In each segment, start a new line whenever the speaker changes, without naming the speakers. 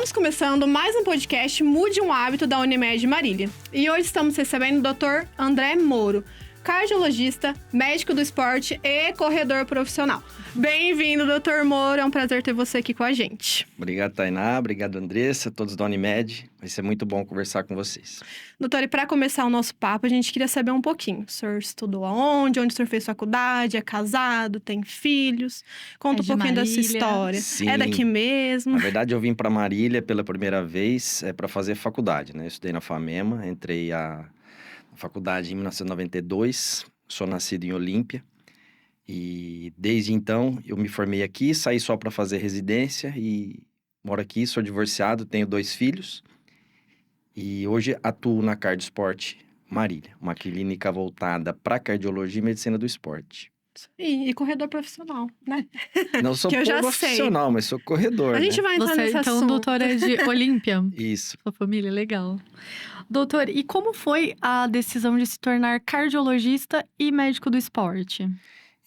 Estamos começando mais um podcast Mude um Hábito da Unimed Marília. E hoje estamos recebendo o Dr. André Moro, cardiologista, médico do esporte e corredor profissional. Bem-vindo, Dr. Moro. É um prazer ter você aqui com a gente.
Obrigado, Tainá. Obrigado, Andressa, todos da Unimed. Vai ser muito bom conversar com vocês.
Doutor, e para começar o nosso papo, a gente queria saber um pouquinho. O senhor estudou aonde? Onde o senhor fez faculdade? É casado? Tem filhos? Conta um pouquinho da sua história.
Sim.
É daqui mesmo?
Na verdade, eu vim para Marília pela primeira vez para fazer faculdade, né? Eu estudei na FAMEMA, entrei na faculdade em 1992, sou nascido em Olímpia. E desde então, eu me formei aqui, saí só para fazer residência e moro aqui, sou divorciado, tenho 2 filhos. E hoje atuo na Cardiosport Marília, uma clínica voltada para cardiologia e medicina do esporte.
E corredor profissional, né?
Não sou
Que eu já
profissional, mas sou corredor,
A gente vai entrar
Você,
nesse
então,
assunto.
doutor, é de Olímpia?
Isso.
Sua família, legal. Doutor, e como foi a decisão de se tornar cardiologista e médico do esporte?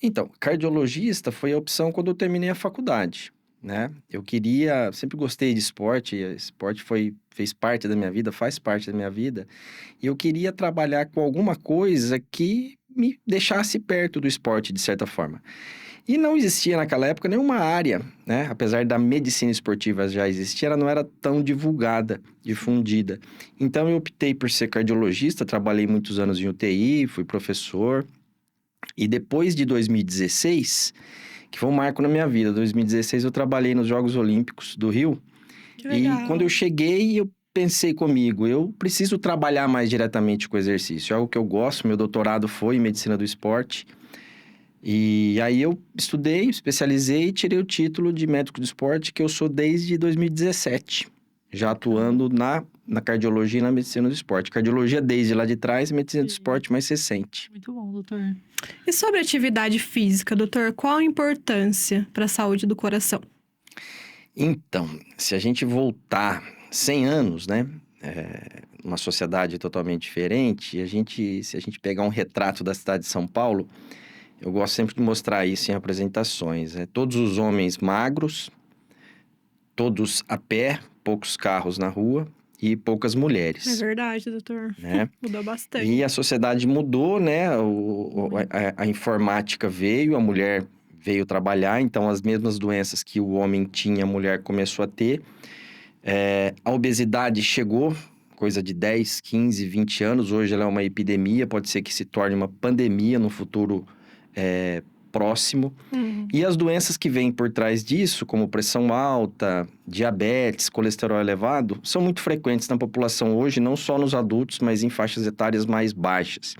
Então, cardiologista foi a opção quando eu terminei a faculdade, né? Sempre gostei de esporte, esporte fez parte da minha vida, faz parte da minha vida, e eu queria trabalhar com alguma coisa que me deixasse perto do esporte, de certa forma. E não existia naquela época nenhuma área, né? Apesar da medicina esportiva já existir, ela não era tão divulgada, difundida. Então, eu optei por ser cardiologista, trabalhei muitos anos em UTI, fui professor. E depois de 2016, que foi um marco na minha vida, 2016 eu trabalhei nos Jogos Olímpicos do Rio.
Que legal.
E quando eu cheguei, eu pensei comigo, eu preciso trabalhar mais diretamente com o exercício. É algo que eu gosto, meu doutorado foi em medicina do esporte. E aí eu estudei, especializei e tirei o título de médico do esporte, que eu sou desde 2017. Já atuando na cardiologia e na medicina do esporte. Cardiologia desde lá de trás, medicina do esporte mais recente.
Muito bom, doutor.
E sobre atividade física, doutor, qual a importância para a saúde do coração?
Então, se a gente voltar 100 anos, né? Uma sociedade totalmente diferente, se a gente pegar um retrato da cidade de São Paulo, eu gosto sempre de mostrar isso em apresentações. Todos os homens magros, todos a pé, poucos carros na rua e poucas mulheres.
É verdade, doutor.
Né?
Mudou bastante.
E a sociedade mudou, né? A informática veio, a mulher veio trabalhar, então as mesmas doenças que o homem tinha, a mulher começou a ter. A obesidade chegou, coisa de 10, 15, 20 anos, hoje ela é uma epidemia, pode ser que se torne uma pandemia no futuro próximo. E as doenças que vêm por trás disso, como pressão alta, diabetes, colesterol elevado, são muito frequentes na população hoje, não só nos adultos, mas em faixas etárias mais baixas.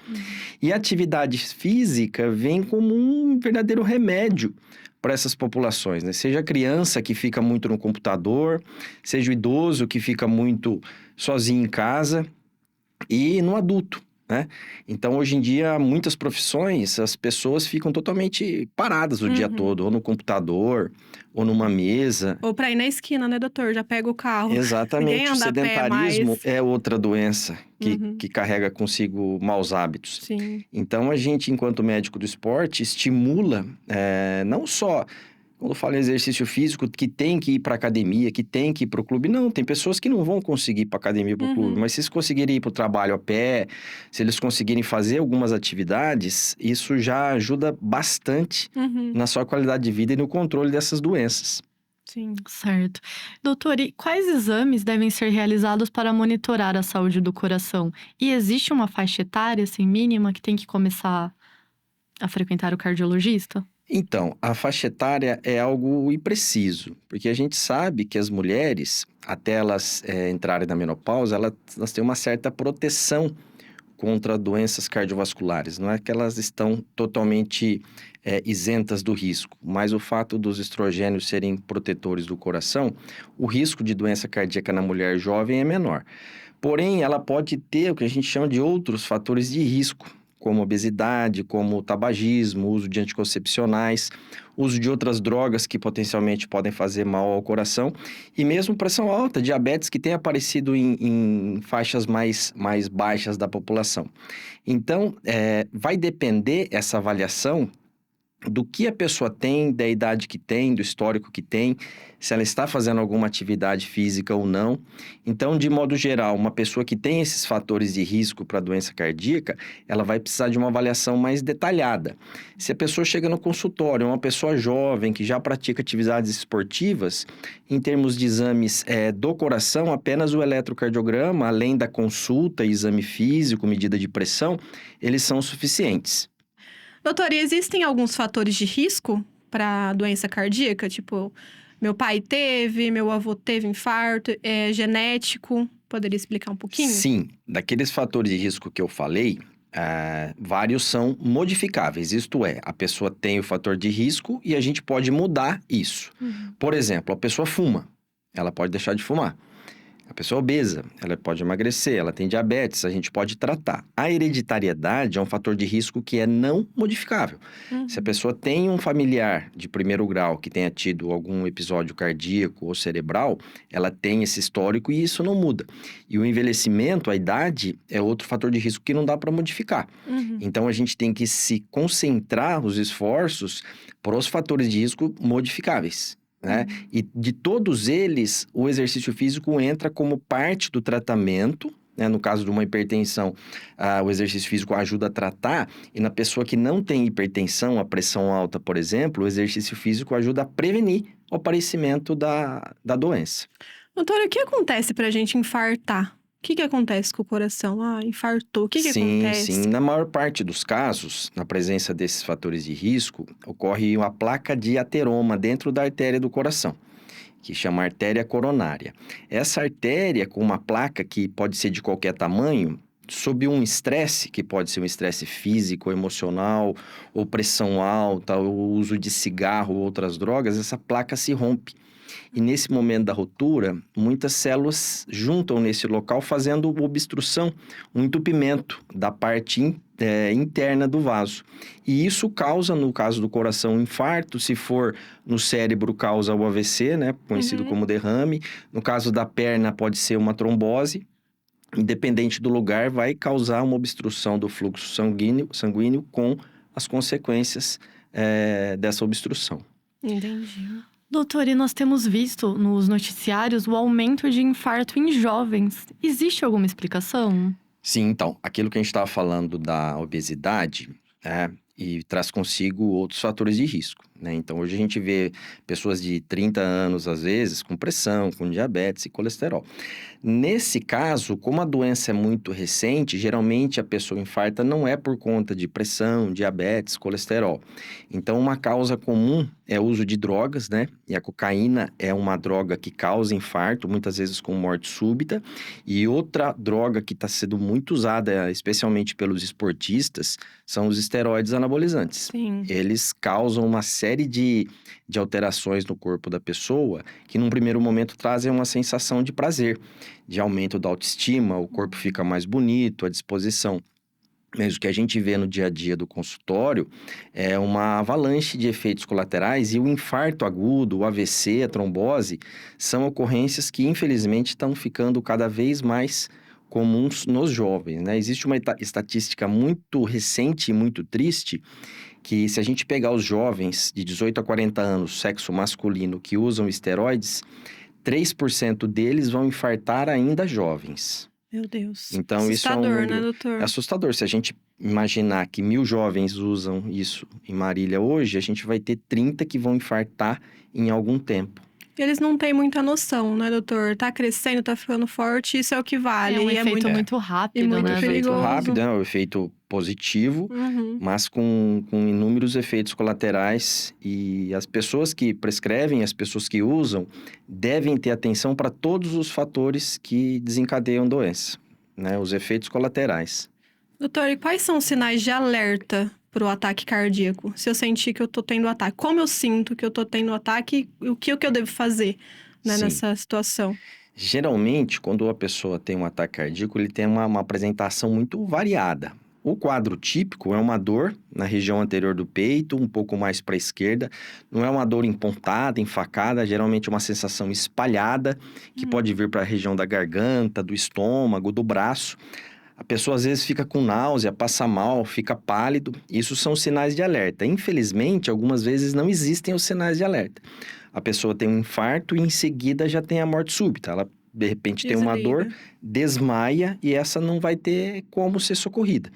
E a atividade física vem como um verdadeiro remédio para essas populações, né? Seja a criança que fica muito no computador, seja o idoso que fica muito sozinho em casa e no adulto. Né? Então, hoje em dia, muitas profissões, as pessoas ficam totalmente paradas o dia todo, ou no computador, ou numa mesa.
Ou para ir na esquina, né, doutor? Já pega o carro.
Exatamente.
Ninguém
O
anda a pé
sedentarismo
mais.
é outra doença que carrega consigo maus hábitos.
Sim.
Então, a gente, enquanto médico do esporte, estimula não só... Quando eu falo em exercício físico, que tem que ir para academia, que tem que ir para o clube. Não, tem pessoas que não vão conseguir ir para academia e para o clube. Mas se eles conseguirem ir para o trabalho a pé, se eles conseguirem fazer algumas atividades, isso já ajuda bastante na sua qualidade de vida e no controle dessas doenças.
Sim.
Certo. Doutor, e quais exames devem ser realizados para monitorar a saúde do coração? E existe uma faixa etária, assim, mínima, que tem que começar a frequentar o cardiologista?
Então, a faixa etária é algo impreciso, porque a gente sabe que as mulheres, até elas entrarem na menopausa, elas têm uma certa proteção contra doenças cardiovasculares. Não é que elas estão totalmente isentas do risco, mas o fato dos estrogênios serem protetores do coração, o risco de doença cardíaca na mulher jovem é menor. Porém, ela pode ter o que a gente chama de outros fatores de risco, como obesidade, como tabagismo, uso de anticoncepcionais, uso de outras drogas que potencialmente podem fazer mal ao coração, e mesmo pressão alta, diabetes, que tem aparecido em faixas mais baixas da população. Então, vai depender essa avaliação do que a pessoa tem, da idade que tem, do histórico que tem, se ela está fazendo alguma atividade física ou não. Então, de modo geral, uma pessoa que tem esses fatores de risco para doença cardíaca, ela vai precisar de uma avaliação mais detalhada. Se a pessoa chega no consultório, uma pessoa jovem que já pratica atividades esportivas, em termos de exames do coração, apenas o eletrocardiograma, além da consulta, exame físico, medida de pressão, eles são suficientes.
Doutor, e existem alguns fatores de risco para doença cardíaca? Tipo, meu pai teve, meu avô teve infarto, é genético? Poderia explicar um pouquinho?
Sim, daqueles fatores de risco que eu falei, vários são modificáveis. Isto é, a pessoa tem o fator de risco e a gente pode mudar isso. Por exemplo, a pessoa fuma, ela pode deixar de fumar. A pessoa é obesa, ela pode emagrecer, ela tem diabetes, a gente pode tratar. A hereditariedade é um fator de risco que é não modificável. Se a pessoa tem um familiar de primeiro grau que tenha tido algum episódio cardíaco ou cerebral, ela tem esse histórico e isso não muda. E o envelhecimento, a idade, é outro fator de risco que não dá para modificar. Então, a gente tem que se concentrar os esforços para os fatores de risco modificáveis. Né? E de todos eles, o exercício físico entra como parte do tratamento, né? No caso de uma hipertensão, o exercício físico ajuda a tratar, e na pessoa que não tem hipertensão, a pressão alta, por exemplo, o exercício físico ajuda a prevenir o aparecimento da doença.
Doutora, o que acontece pra gente infartar? O que acontece com o coração? Infartou. O que acontece?
Sim. Na maior parte dos casos, na presença desses fatores de risco, ocorre uma placa de ateroma dentro da artéria do coração, que chama artéria coronária. Essa artéria, com uma placa que pode ser de qualquer tamanho, sob um estresse, que pode ser um estresse físico, emocional, ou pressão alta, ou uso de cigarro ou outras drogas, essa placa se rompe. E nesse momento da ruptura, muitas células juntam nesse local fazendo obstrução, um entupimento da parte interna do vaso. E isso causa, no caso do coração, um infarto. Se for no cérebro, causa o AVC, né, conhecido como derrame. No caso da perna, pode ser uma trombose. Independente do lugar, vai causar uma obstrução do fluxo sanguíneo com as consequências dessa obstrução.
Entendi.
Doutor, e nós temos visto nos noticiários o aumento de infarto em jovens. Existe alguma explicação?
Sim, então, aquilo que a gente estava falando da obesidade, e traz consigo outros fatores de risco, né? Então, hoje a gente vê pessoas de 30 anos, às vezes, com pressão, com diabetes e colesterol. Nesse caso, como a doença é muito recente, geralmente a pessoa infarta não é por conta de pressão, diabetes, colesterol. Então, uma causa comum é o uso de drogas, né? E a cocaína é uma droga que causa infarto, muitas vezes com morte súbita. E outra droga que está sendo muito usada, especialmente pelos esportistas, são os esteroides anabolizantes.
Sim.
Eles causam uma série de alterações no corpo da pessoa que, num primeiro momento, trazem uma sensação de prazer, de aumento da autoestima, o corpo fica mais bonito, a disposição. Mas o que a gente vê no dia a dia do consultório é uma avalanche de efeitos colaterais, e o infarto agudo, o AVC, a trombose, são ocorrências que, infelizmente, estão ficando cada vez mais comuns nos jovens, né? Existe uma estatística muito recente e muito triste, que se a gente pegar os jovens de 18 a 40 anos, sexo masculino, que usam esteroides, 3% deles vão infartar ainda jovens.
Meu Deus.
Então, isso é um
assustador,
número
né, doutor?
assustador. Se a gente imaginar que 1.000 jovens usam isso em Marília hoje, a gente vai ter 30 que vão infartar em algum tempo.
Eles não têm muita noção, né, doutor? Tá crescendo, tá ficando forte, isso é o que vale.
É um
E
efeito muito rápido,
muito
É um
né?
efeito
perigoso.
rápido, é um efeito positivo,
Uhum.
mas com inúmeros efeitos colaterais. E as pessoas que prescrevem, as pessoas que usam, devem ter atenção para todos os fatores que desencadeiam doença, né? Os efeitos colaterais.
Doutor, e quais são os sinais de alerta pro ataque cardíaco? Se eu sentir que eu tô tendo ataque, como eu sinto que eu tô tendo ataque e o que eu devo fazer, né,
Sim.
nessa situação?
Geralmente, quando a pessoa tem um ataque cardíaco, ele tem uma apresentação muito variada. O quadro típico é uma dor na região anterior do peito, um pouco mais para a esquerda. Não é uma dor empontada, enfacada, geralmente é uma sensação espalhada, que pode vir para a região da garganta, do estômago, do braço. A pessoa às vezes fica com náusea, passa mal, fica pálido. Isso são sinais de alerta. Infelizmente, algumas vezes não existem os sinais de alerta. A pessoa tem um infarto e em seguida já tem a morte súbita. Ela, de repente, tem uma dor, desmaia e essa não vai ter como ser socorrida.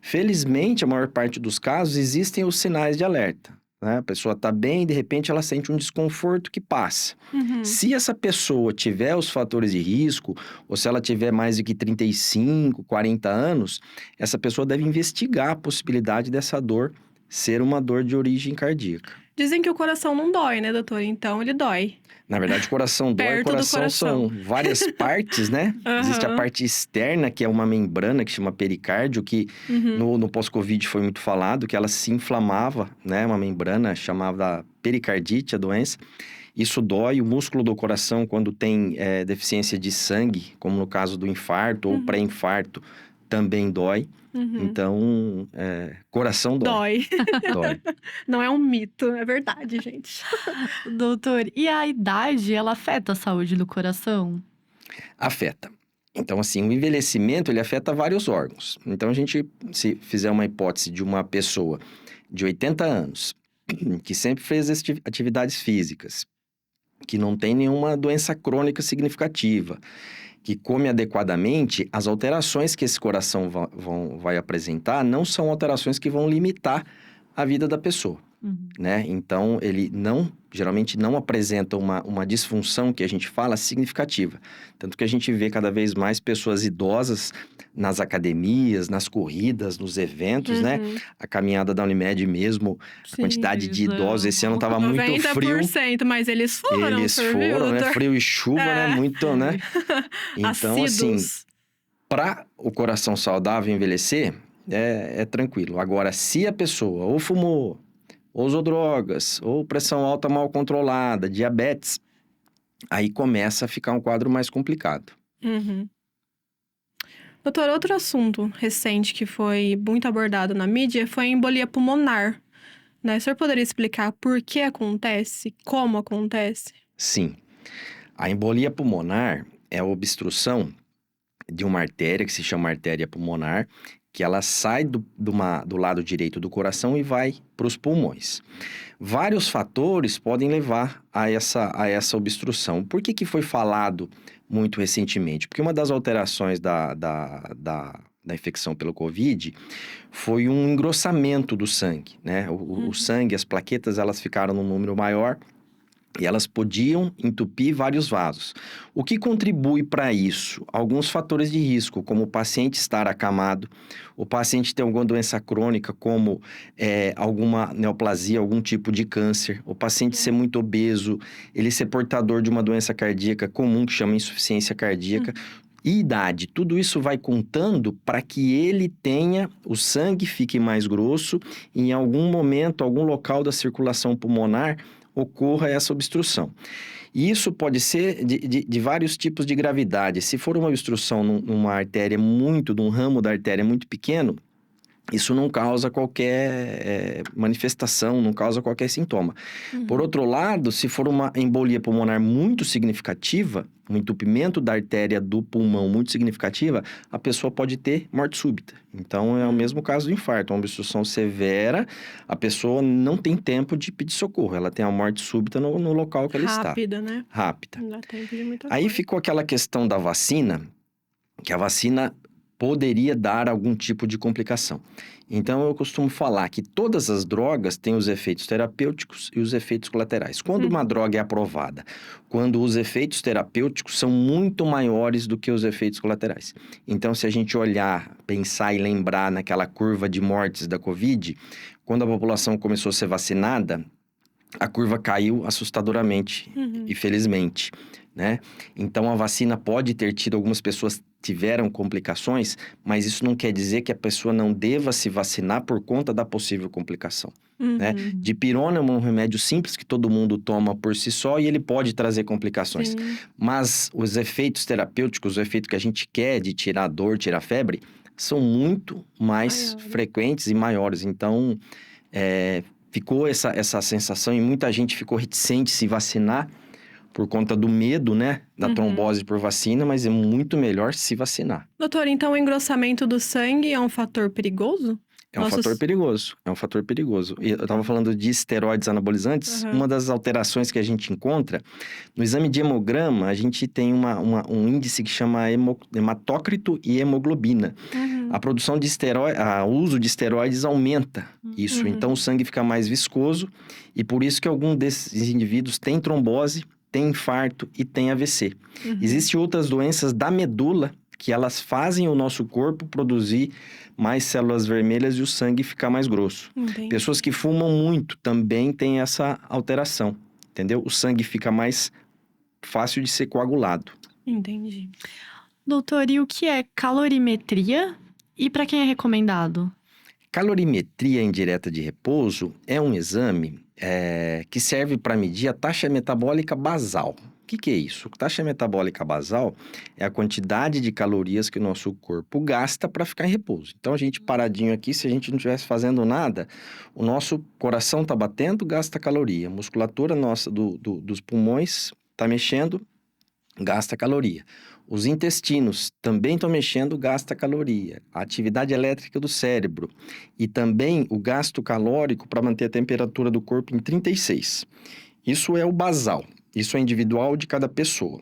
Felizmente, a maior parte dos casos, existem os sinais de alerta. Né? A pessoa está bem e, de repente, ela sente um desconforto que passa. Se essa pessoa tiver os fatores de risco, ou se ela tiver mais de que 35, 40 anos, essa pessoa deve investigar a possibilidade dessa dor ser uma dor de origem cardíaca.
Dizem que o coração não dói, né, doutor? Então ele dói.
Na verdade, o coração dói,
Perto do
coração são várias partes, né? Existe a parte externa, que é uma membrana que chama pericárdio, que no pós-Covid foi muito falado, que ela se inflamava, né? Uma membrana chamada pericardite, a doença. Isso dói. O músculo do coração, quando tem deficiência de sangue, como no caso do infarto ou pré-infarto, também dói. Então, coração dói. Dói.
Não é um mito, é verdade, gente.
Doutor, e a idade, ela afeta a saúde do coração?
Afeta. Então, assim, o envelhecimento, ele afeta vários órgãos. Então, a gente, se fizer uma hipótese de uma pessoa de 80 anos, que sempre fez atividades físicas, que não tem nenhuma doença crônica significativa, que come adequadamente, as alterações que esse coração vai apresentar não são alterações que vão limitar a vida da pessoa, né? Então, ele geralmente não apresenta uma disfunção que a gente fala significativa. Tanto que a gente vê cada vez mais pessoas idosas nas academias, nas corridas, nos eventos, né? A caminhada da Unimed mesmo, a quantidade de idosos, esse ano estava muito frio.
90%, mas eles foram,
Eles foram, né? Frio e chuva, né? Muito, né? Então, assim, para o coração saudável envelhecer, é tranquilo. Agora, se a pessoa ou fumou, ou usou drogas, ou pressão alta mal controlada, diabetes, aí começa a ficar um quadro mais complicado.
Doutor, outro assunto recente que foi muito abordado na mídia foi a embolia pulmonar. Né? O senhor poderia explicar por que acontece, como acontece?
Sim. A embolia pulmonar é a obstrução de uma artéria que se chama artéria pulmonar, que ela sai do lado direito do coração e vai para os pulmões. Vários fatores podem levar a essa obstrução. Por que foi falado muito recentemente? Porque uma das alterações da infecção pelo Covid foi um engrossamento do sangue, né? O sangue, as plaquetas, elas ficaram num número maior e elas podiam entupir vários vasos. O que contribui para isso? Alguns fatores de risco, como o paciente estar acamado, o paciente ter alguma doença crônica, como alguma neoplasia, algum tipo de câncer, o paciente ser muito obeso, ele ser portador de uma doença cardíaca comum, que chama insuficiência cardíaca, e idade. Tudo isso vai contando para que ele tenha, o sangue fique mais grosso e em algum momento, algum local da circulação pulmonar, ocorra essa obstrução. E isso pode ser de vários tipos de gravidade. Se for uma obstrução numa artéria num ramo da artéria muito pequeno, isso não causa qualquer manifestação, não causa qualquer sintoma. Por outro lado, se for uma embolia pulmonar muito significativa, um entupimento da artéria do pulmão muito significativa, a pessoa pode ter morte súbita. Então, é o mesmo caso do infarto. Uma obstrução severa, a pessoa não tem tempo de pedir socorro. Ela tem a morte súbita no local que ela está.
Rápida, né?
Rápida.
Não dá tempo de muita
Aí
coisa.
ficou aquela questão da vacina, que a vacina poderia dar algum tipo de complicação. Então, eu costumo falar que todas as drogas têm os efeitos terapêuticos e os efeitos colaterais. Quando uma droga é aprovada, quando os efeitos terapêuticos são muito maiores do que os efeitos colaterais. Então, se a gente olhar, pensar e lembrar naquela curva de mortes da Covid, quando a população começou a ser vacinada, a curva caiu assustadoramente, infelizmente, né? Então, a vacina pode ter tido, algumas pessoas tiveram complicações, mas isso não quer dizer que a pessoa não deva se vacinar por conta da possível complicação, né? Dipirona é um remédio simples que todo mundo toma por si só e ele pode trazer complicações.
Sim.
Mas os efeitos terapêuticos, o efeito que a gente quer de tirar a dor, tirar a febre, são muito mais frequentes e maiores. Então, ficou essa sensação e muita gente ficou reticente em se vacinar por conta do medo, né, da trombose por vacina, mas é muito melhor se vacinar.
Doutor, então o engrossamento do sangue é um fator perigoso?
É um fator perigoso, é um fator perigoso. E eu estava falando de esteroides anabolizantes, uma das alterações que a gente encontra, no exame de hemograma, a gente tem um índice que chama hematócrito e hemoglobina. A produção de esteroides, o uso de esteroides aumenta isso, então o sangue fica mais viscoso e por isso que algum desses indivíduos tem trombose, tem infarto e tem AVC. Existem outras doenças da medula que elas fazem o nosso corpo produzir mais células vermelhas e o sangue ficar mais grosso.
Entendi.
Pessoas que fumam muito também têm essa alteração, entendeu? O sangue fica mais fácil de ser coagulado.
Entendi.
Doutor, e o que é calorimetria? E para quem é recomendado?
Calorimetria indireta de repouso é um exame que serve para medir a taxa metabólica basal. O que é isso? Taxa metabólica basal é a quantidade de calorias que o nosso corpo gasta para ficar em repouso. Então, a gente paradinho aqui, se a gente não estivesse fazendo nada, o nosso coração está batendo, gasta caloria. A musculatura nossa dos pulmões está mexendo, gasta caloria. Os intestinos também estão mexendo, gasta caloria. A atividade elétrica do cérebro e também o gasto calórico para manter a temperatura do corpo em 36. Isso é o basal. Isso é individual de cada pessoa.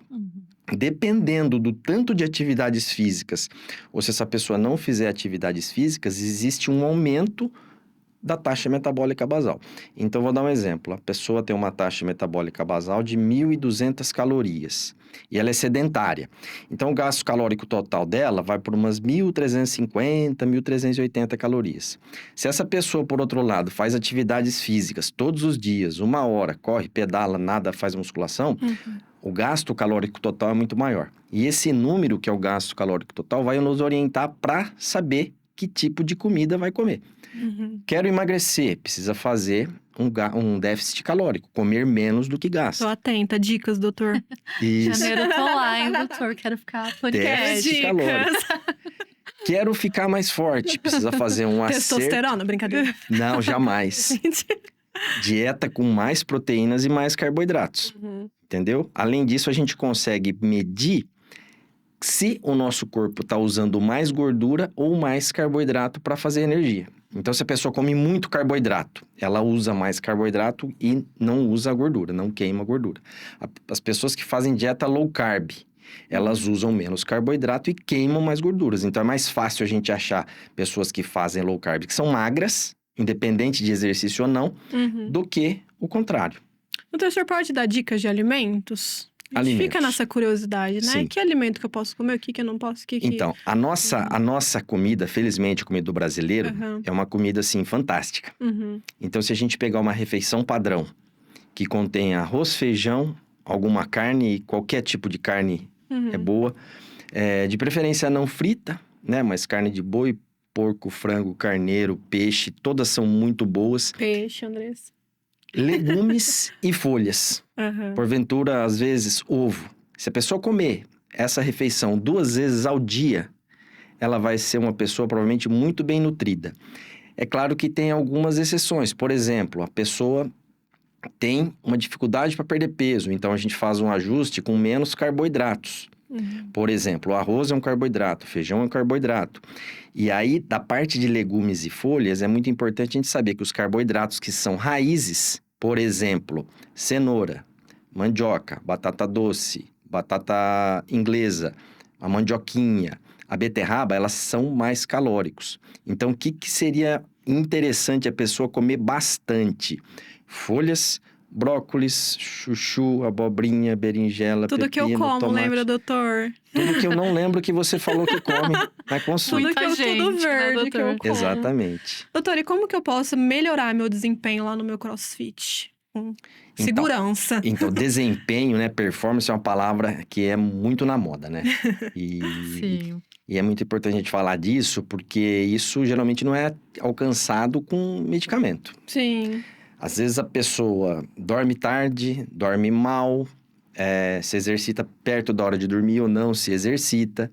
Dependendo do tanto de atividades físicas, ou se essa pessoa não fizer atividades físicas, existe um aumento da taxa metabólica basal. Então, vou dar um exemplo. A pessoa tem uma taxa metabólica basal de 1.200 calorias e ela é sedentária. Então, o gasto calórico total dela vai por umas 1.350, 1.380 calorias. Se essa pessoa, por outro lado, faz atividades físicas todos os dias, 1 hora, corre, pedala, nada, faz musculação, o gasto calórico total é muito maior. E esse número, que é o gasto calórico total, vai nos orientar para saber que tipo de comida vai comer. Quero emagrecer, precisa fazer um déficit calórico, comer menos do que gasta.
Tô atenta, dicas, doutor.
Isso.
Janeiro eu tô lá, hein, doutor? Quero ficar podcast.
Déficit calórico. Quero ficar mais forte, precisa fazer um acerto.
Testosterona, brincadeira.
Não, jamais. Dieta com mais proteínas e mais carboidratos. Entendeu? Além disso, a gente consegue medir se o nosso corpo está usando mais gordura ou mais carboidrato para fazer energia. Então, se a pessoa come muito carboidrato, ela usa mais carboidrato e não usa a gordura, não queima a gordura. As pessoas que fazem dieta low carb, elas usam menos carboidrato e queimam mais gorduras. Então, é mais fácil a gente achar pessoas que fazem low carb, que são magras, independente de exercício ou não, do que o contrário.
Doutor, o senhor pode dar dicas de alimentos? A gente fica nessa curiosidade, né?
Sim.
Que alimento que eu posso comer, o que eu não posso,
Então, a nossa comida, felizmente, a comida do brasileiro, é uma comida, assim, fantástica. Então, se a gente pegar uma refeição padrão, que contém arroz, feijão, alguma carne, qualquer tipo de carne é boa. De preferência não frita, né? Mas carne de boi, porco, frango, carneiro, peixe, todas são muito boas.
Peixe, Andressa.
Legumes e folhas. Porventura, às vezes, ovo. Se a pessoa comer essa refeição 2 vezes ao dia, ela vai ser uma pessoa provavelmente muito bem nutrida. É claro que tem algumas exceções. Por exemplo, a pessoa tem uma dificuldade para perder peso, então a gente faz um ajuste com menos carboidratos. Por exemplo, o arroz é um carboidrato, o feijão é um carboidrato. E aí, da parte de legumes e folhas, é muito importante a gente saber que os carboidratos que são raízes, por exemplo, cenoura, mandioca, batata doce, batata inglesa, a mandioquinha, a beterraba, elas são mais calóricos. Então, o que seria interessante a pessoa comer bastante? Folhas, brócolis, chuchu, abobrinha, berinjela,
tudo
pepino,
que eu como,
tomate.
lembra, doutor?
Tudo que eu não lembro que você falou que come, mas consome.
Tudo verde que eu como.
Exatamente.
Doutor, e como que eu posso melhorar meu desempenho lá no meu CrossFit? Segurança.
Então, desempenho, né? Performance é uma palavra que é muito na moda, né?
Sim.
E é muito importante a gente falar disso, porque isso geralmente não é alcançado com medicamento.
Sim.
Às vezes a pessoa dorme tarde, dorme mal, se exercita perto da hora de dormir ou não se exercita,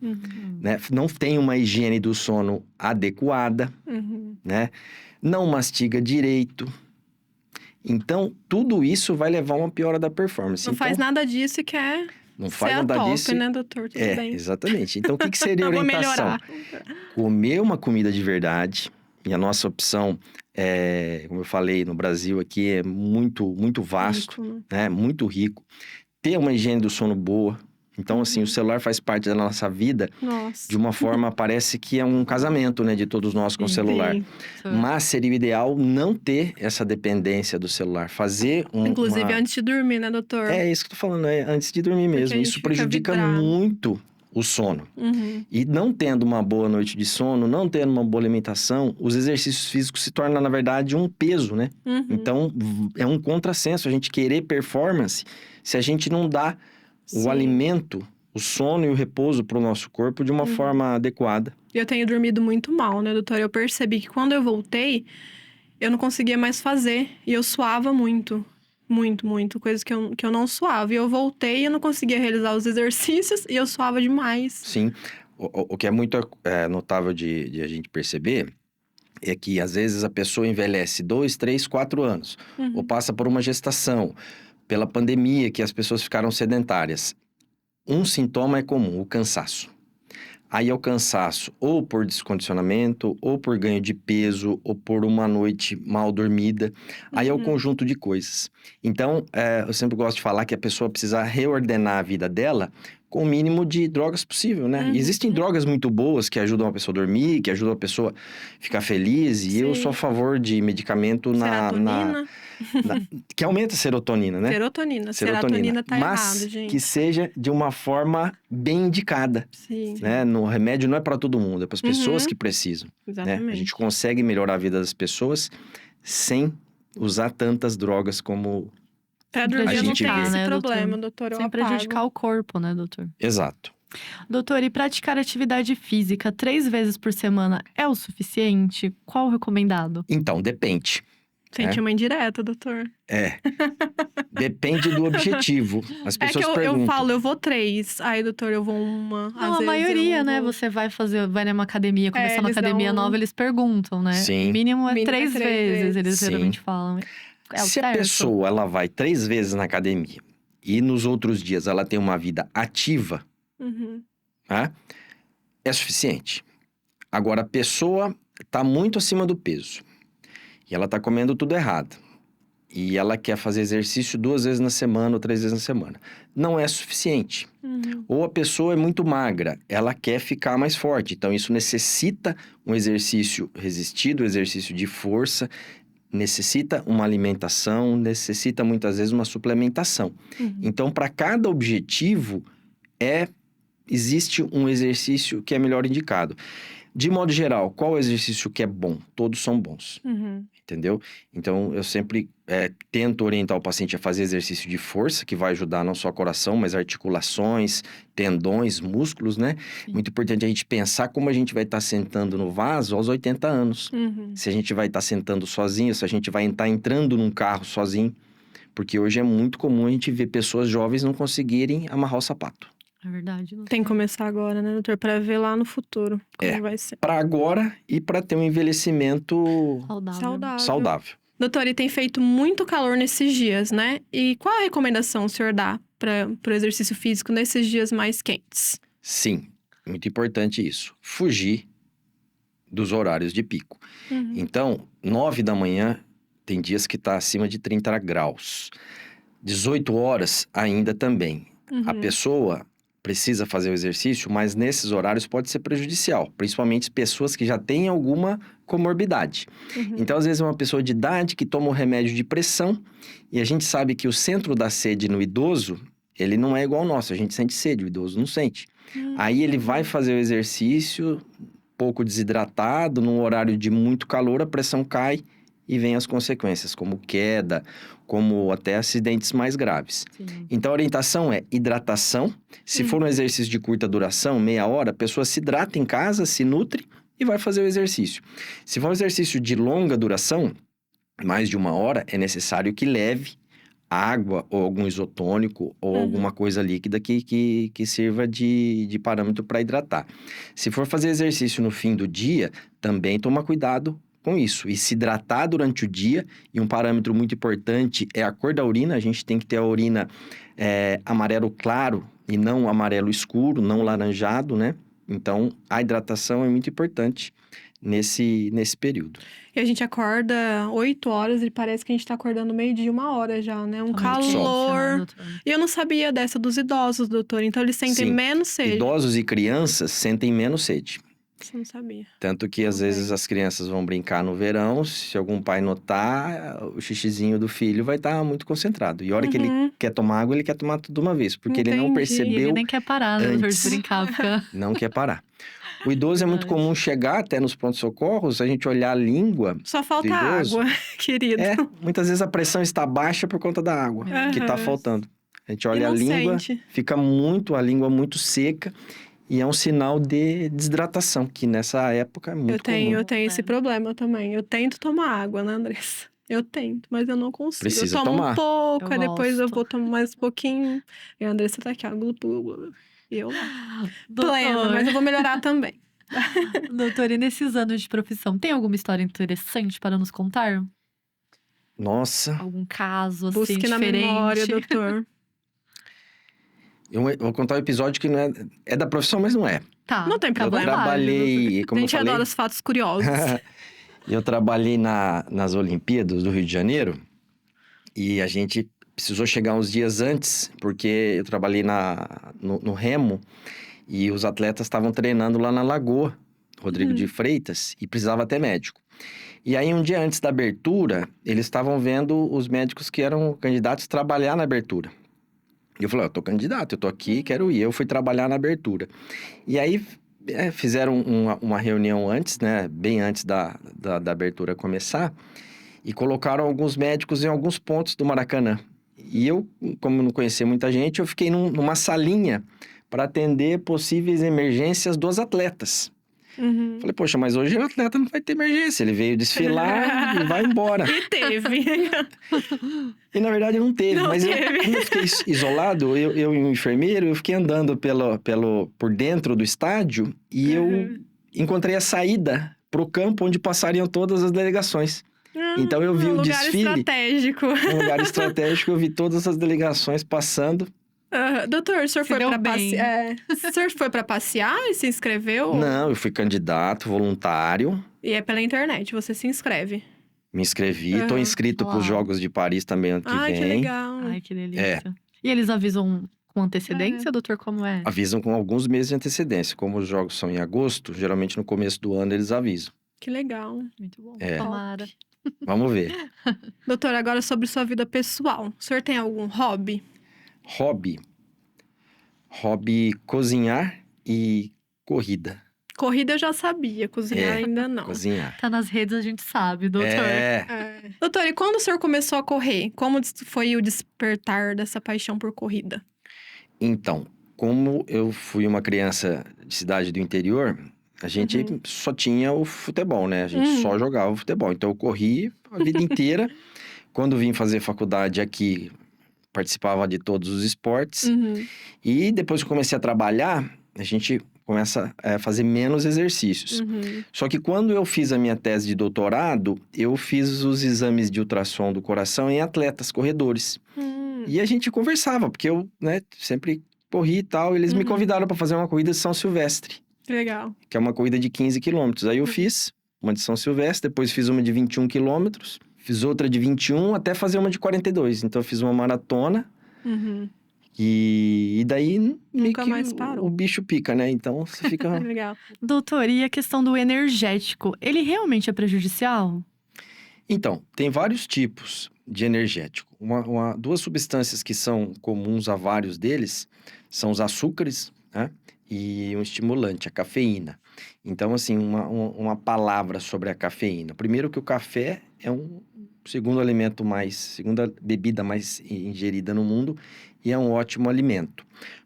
né? Não tem uma higiene do sono adequada, né? Não mastiga direito. Então, tudo isso vai levar a uma piora da performance.
Não
então,
faz nada disso e quer
não
ser
faz
a
nada
top,
disso.
né, doutor? Tudo bem.
Exatamente. Então, o que seria a
Eu vou
orientação?
melhorar.
Comer uma comida de verdade. E a nossa opção, como eu falei, no Brasil aqui é muito, muito vasto,
Rico, né?
né? Muito rico. Ter uma higiene do sono boa. Então, assim, o celular faz parte da nossa vida
Nossa.
de uma forma, parece que é um casamento, né? De todos nós com o
Sim.
celular.
Sim.
Mas seria o ideal não ter essa dependência do celular. Fazer
Inclusive antes de dormir, né, doutor?
É isso que eu tô falando, antes de dormir
Porque a
mesmo.
gente
Isso
fica
prejudica
vidrado.
muito o sono.
Uhum.
E não tendo uma boa noite de sono, não tendo uma boa alimentação, os exercícios físicos se tornam, na verdade, um peso, né?
Uhum.
Então, é um contrassenso a gente querer performance se a gente não dá
Sim.
o alimento, o sono e o repouso para o nosso corpo de uma forma adequada.
Eu tenho dormido muito mal, né, doutor? Eu percebi que quando eu voltei, eu não conseguia mais fazer. E eu suava muito. Muito, muito. Coisas que eu não suava. E eu voltei e eu não conseguia realizar os exercícios e eu suava demais.
Sim. O que é muito notável de a gente perceber é que, às vezes, a pessoa envelhece 2, 3, 4 anos. Ou passa por uma gestação, pela pandemia, que as pessoas ficaram sedentárias. Um sintoma é comum, o cansaço. Aí é o cansaço ou por descondicionamento, ou por ganho de peso, ou por uma noite mal dormida. Aí é o conjunto de coisas. Então, eu sempre gosto de falar que a pessoa precisa reordenar a vida dela com o mínimo de drogas possível, né? E existem drogas muito boas que ajudam a pessoa a dormir, que ajudam a pessoa a ficar feliz. E eu sou a favor de medicamento
Serotonina.
que aumenta a serotonina, né?
Serotonina tá
Mas
errado, gente.
que seja de uma forma bem indicada,
Sim.
né? No remédio não é para todo mundo, é para as pessoas que precisam, né?
Exatamente.
A gente consegue melhorar a vida das pessoas sem usar tantas drogas como...
Pra
Sem
dormir eu não
prejudicar,
tenho esse
né,
problema,
doutor?
doutor. Eu
Sem prejudicar
apago.
o corpo, né, doutor?
Exato.
Doutor, e praticar atividade física 3 vezes por semana é o suficiente? Qual o recomendado?
Então, depende.
Senti uma indireta, doutor.
Depende do objetivo. As
É que
pessoas
eu
perguntam.
falo, eu vou 3. Aí, doutor, eu vou uma.
Não,
Às
a
vezes
maioria,
eu
né?
vou-
Você vai numa academia, começar uma
eles
academia
dão-
nova, eles perguntam, né?
Sim.
O mínimo é
Mínimo é
3
três
vezes,
vezes.
eles
Sim.
geralmente falam. É o
Se a
certo?
pessoa ela vai 3 vezes na academia e nos outros dias ela tem uma vida ativa,
Uhum.
né? É suficiente. Agora, a pessoa está muito acima do peso e ela está comendo tudo errado. E ela quer fazer exercício 2 vezes na semana ou 3 vezes na semana. Não é suficiente.
Uhum.
Ou a pessoa é muito magra, ela quer ficar mais forte. Então, isso necessita um exercício resistido, um exercício de força, necessita uma alimentação, necessita muitas vezes uma suplementação.
Uhum.
Então, para cada objetivo, existe um exercício que é melhor indicado. De modo geral, qual exercício que é bom? Todos são bons.
Uhum.
Entendeu? Então, eu sempre tento orientar o paciente a fazer exercício de força, que vai ajudar não só o coração, mas articulações, tendões, músculos, né?
Sim.
Muito importante a gente pensar como a gente vai estar sentando no vaso aos 80 anos.
Uhum.
Se a gente vai estar sentando sozinho, se a gente vai estar entrando num carro sozinho. Porque hoje é muito comum a gente ver pessoas jovens não conseguirem amarrar o sapato.
É verdade, doutor.
Tem que começar agora, né, doutor? Pra ver lá no futuro como vai ser.
Para agora e para ter um envelhecimento
Saudável.
saudável.
Doutor, e tem feito muito calor nesses dias, né? E qual a recomendação o senhor dá para o exercício físico nesses dias mais quentes?
Sim, muito importante isso. Fugir dos horários de pico.
Uhum.
Então, 9 da manhã, tem dias que está acima de 30 graus. 18 horas ainda também. A
Uhum.
pessoa precisa fazer o exercício, mas nesses horários pode ser prejudicial. Principalmente pessoas que já têm alguma comorbidade.
Uhum.
Então, às vezes, é uma pessoa de idade que toma um remédio de pressão. E a gente sabe que o centro da sede no idoso, ele não é igual ao nosso. A gente sente sede, o idoso não sente. Aí ele vai fazer o exercício, pouco desidratado, num horário de muito calor, a pressão cai e vem as consequências, como queda, como até acidentes mais graves.
Sim.
Então, a orientação é hidratação. Se for um exercício de curta duração, meia hora, a pessoa se hidrata em casa, se nutre e vai fazer o exercício. Se for um exercício de longa duração, mais de 1 hora, é necessário que leve água ou algum isotônico ou alguma coisa líquida que sirva de parâmetro para hidratar. Se for fazer exercício no fim do dia, também toma cuidado com isso. E se hidratar durante o dia. E um parâmetro muito importante é a cor da urina. A gente tem que ter a urina amarelo claro e não amarelo escuro, não laranjado, né? Então, a hidratação é muito importante nesse período.
E a gente acorda 8 horas e parece que a gente tá acordando meio-dia, 1 hora já, né? Um
Tá muito quente, né,
calor.
doutor?
E eu não sabia dessa dos idosos, doutor. Então eles sentem
Sim.
menos sede.
Idosos e crianças sentem menos sede.
Você não sabia.
Tanto que, às
Tudo
vezes,
bem.
as crianças vão brincar no verão. Se algum pai notar, o xixizinho do filho vai estar muito concentrado. E a hora que ele
Uhum.
quer tomar água, ele quer tomar tudo de uma vez. Porque ele não
Entendi.
E
percebeu,
ele nem quer parar, né, doutor, de
antes.
brincar. Fica...
não quer parar. O idoso é muito
Verdade.
comum chegar até nos prontos-socorros, a gente olhar a língua.
Só falta
idoso?
água, querido.
Muitas vezes a pressão está baixa por conta da água que está
Aham.
faltando. A gente
E
olha a
não
língua,
sente.
fica a língua muito seca. E é um sinal de desidratação, que nessa época é muito
Eu tenho
comum,
esse
né?
problema também. Eu tento tomar água, né, Andressa? Eu tento, mas eu não consigo.
Precisa
eu tomo
tomar.
um pouco,
Eu
aí depois eu
gosto.
vou tomar mais um pouquinho. E a Andressa tá aqui, ó. Glu, glu, glu. E eu lá. Plena,
Doutor,
mas eu vou melhorar também.
doutor, e nesses anos de profissão, tem alguma história interessante para nos contar?
Nossa,
Algum caso, assim,
Busque na
diferente?
memória, doutor.
eu vou contar um episódio que não é da profissão, mas não é.
Tá,
Não tem
fica à
problema.
Eu
vontade, doutor.
trabalhei,
A
como eu
gente
falei,
adora os fatos curiosos.
eu trabalhei nas Olimpíadas do Rio de Janeiro e a gente precisou chegar uns dias antes, porque eu trabalhei no remo e os atletas estavam treinando lá na Lagoa, Rodrigo de Freitas, e precisava ter médico. E aí, um dia antes da abertura, eles estavam vendo os médicos que eram candidatos a trabalhar na abertura. E eu falei, eu tô candidato, eu tô aqui, quero ir. Eu fui trabalhar na abertura. E aí, fizeram uma reunião antes, né? Bem antes da abertura começar. E colocaram alguns médicos em alguns pontos do Maracanã. E eu, como não conhecia muita gente, eu fiquei numa salinha para atender possíveis emergências dos atletas.
Uhum.
Falei, poxa, mas hoje o atleta não vai ter emergência. Ele veio desfilar e vai embora.
E teve.
E na verdade não teve.
Não
Mas
teve.
quando eu fiquei isolado, eu e um enfermeiro, eu fiquei andando por dentro do estádio e eu encontrei a saída pro campo onde passariam todas as delegações. Então eu vi o
lugar
desfile.
estratégico.
Um lugar estratégico, eu vi todas as delegações passando.
Doutor, o senhor
Se
foi
deu
pra
bem.
passear? O senhor foi pra passear e se inscreveu?
Não, eu fui candidato, voluntário,
E é pela internet, você se inscreve.
me inscrevi, tô
Aham.
inscrito para
Uau.
os Jogos de Paris também ano que
Ai, que
vem.
legal.
Ai, que delícia. E eles avisam com antecedência, doutor, como é?
Avisam com alguns meses de antecedência. Como os jogos são em agosto, geralmente no começo do ano eles avisam.
Que legal.
Muito bom.
É.
Tomara.
Vamos ver.
Doutor, agora sobre sua vida pessoal. O senhor tem algum hobby?
Hobby. Hobby cozinhar e corrida.
Corrida eu já sabia, cozinhar
É,
ainda não.
Cozinhar.
Tá nas redes, a gente sabe, doutor.
É.
Doutor, e quando o senhor começou a correr? Como foi o despertar dessa paixão por corrida?
Então, como eu fui uma criança de cidade do interior, a gente só tinha o futebol, né? A gente só jogava futebol. Então, eu corri a vida inteira. Quando vim fazer faculdade aqui, participava de todos os esportes. E depois que eu comecei a trabalhar, a gente começa a fazer menos exercícios. Só que quando eu fiz a minha tese de doutorado, eu fiz os exames de ultrassom do coração em atletas, corredores. E a gente conversava, porque eu, né, sempre corri e tal. Eles me convidaram para fazer uma corrida de São Silvestre,
Que legal.
que é uma corrida de 15 quilômetros. Aí eu fiz uma de São Silvestre, depois fiz uma de 21 quilômetros, fiz outra de 21, até fazer uma de 42. Então eu fiz uma maratona. E daí meio
Nunca
que
mais parou.
o bicho pica, né? Então você fica...
Legal.
Doutor, e a questão do energético, ele realmente é prejudicial?
Então, tem vários tipos de energético. Duas substâncias que são comuns a vários deles são os açúcares, né? E um estimulante, a cafeína. Então, assim, uma palavra sobre a cafeína. Primeiro que o café é segunda bebida mais ingerida no mundo e é um ótimo alimento.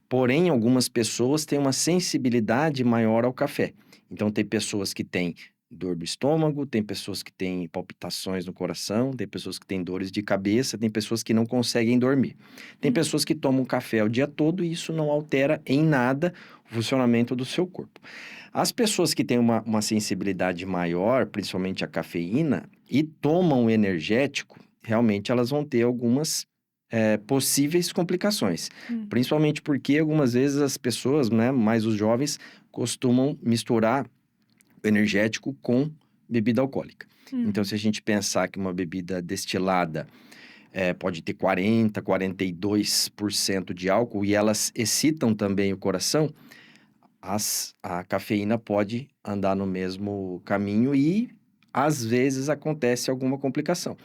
Porém, algumas pessoas têm uma sensibilidade maior ao café. Então, tem pessoas que têm dor do estômago, tem pessoas que têm palpitações no coração, tem pessoas que têm dores de cabeça, tem pessoas que não conseguem dormir. Tem pessoas que tomam café o dia todo e isso não altera em nada o funcionamento do seu corpo. As pessoas que têm uma sensibilidade maior, principalmente à cafeína, e tomam energético, realmente elas vão ter algumas possíveis complicações. Principalmente porque algumas vezes as pessoas, né, mais os jovens, costumam misturar o energético com bebida alcoólica. Então, se a gente pensar que uma bebida destilada pode ter 40%, 42% de álcool e elas excitam também o coração, a cafeína pode andar no mesmo caminho e, às vezes, acontece alguma complicação,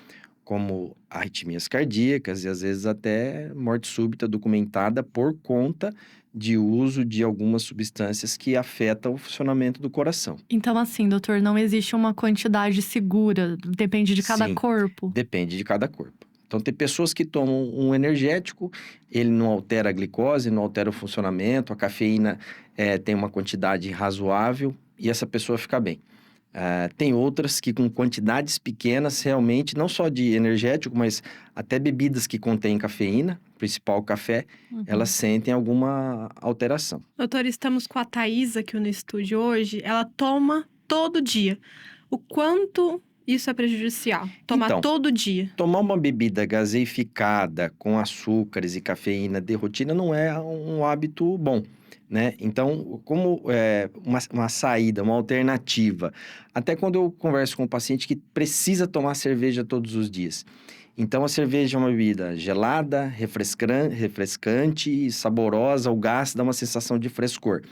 como arritmias cardíacas e, às vezes, até morte súbita documentada por conta de uso de algumas substâncias que afetam o funcionamento do coração.
Então, assim, doutor, não existe uma quantidade segura, depende de cada
Sim,
corpo.
Depende de cada corpo. Então, tem pessoas que tomam um energético, ele não altera a glicose, não altera o funcionamento, a cafeína tem uma quantidade razoável e essa pessoa fica bem. Tem outras que com quantidades pequenas, realmente, não só de energético, mas até bebidas que contêm cafeína, principal o café, elas sentem alguma alteração.
Doutor, estamos com a Thaís aqui no estúdio hoje. Ela toma todo dia. O quanto isso é prejudicial? Tomar
Então,
todo dia.
Tomar uma bebida gaseificada com açúcares e cafeína de rotina não é um hábito bom, né? Então, como uma saída, uma alternativa, até quando eu converso com um paciente que precisa tomar cerveja todos os dias. Então, a cerveja é uma bebida gelada, refrescante, saborosa, o gás dá uma sensação de frescor.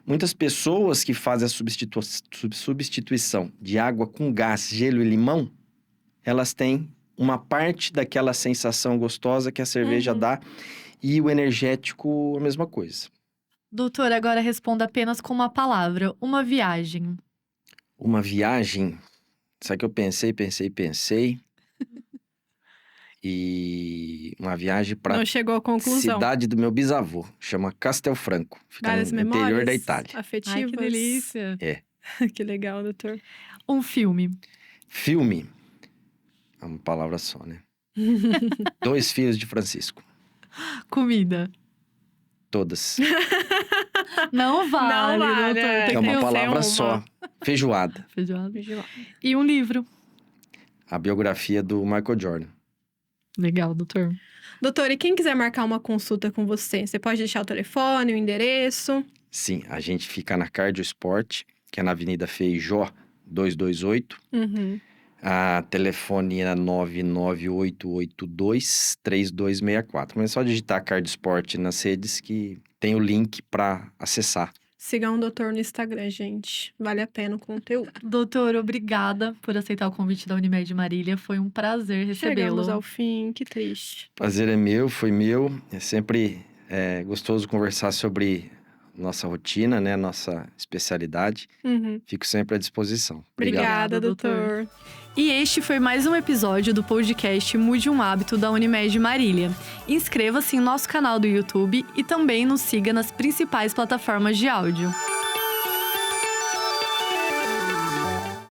Muitas pessoas que fazem a substituição de água com gás, gelo e limão, elas têm uma parte daquela sensação gostosa que a cerveja dá e o energético a mesma coisa.
Doutor, agora responda apenas com uma palavra. Uma viagem.
Uma viagem, sabe que eu pensei. E uma viagem para
Não chegou à conclusão.
cidade do meu bisavô, chama Castelfranco, fica
Várias
no interior
memórias
da Itália.
afetivas.
Ai, que delícia.
Que legal, doutor.
Um filme.
Filme, é uma palavra só, né? 2 Filhos de Francisco,
Comida.
todas.
Não vale,
Não vale,
doutor.
é.
Tem
É
que
uma
ter
palavra
uma.
só, feijoada.
feijoada. E um livro.
A biografia do Michael Jordan.
Legal, doutor.
Doutor, e quem quiser marcar uma consulta com você? Você pode deixar o telefone, o endereço?
Sim, a gente fica na Cardio Sport, que é na Avenida Feijó, 228. A telefone é 99882-3264. Mas é só digitar Cardio Sport nas redes que tem o link para acessar.
Sigam o doutor no Instagram, gente. Vale a pena o conteúdo.
Doutor, obrigada por aceitar o convite da Unimed Marília. Foi um prazer recebê-lo.
Chegamos ao fim, que triste.
Prazer é meu, foi meu. É sempre gostoso conversar sobre nossa rotina, né? Nossa especialidade. Fico sempre à disposição.
Obrigada, doutor.
E este foi mais um episódio do podcast Mude um Hábito da Unimed Marília. Inscreva-se em nosso canal do YouTube e também nos siga nas principais plataformas de áudio.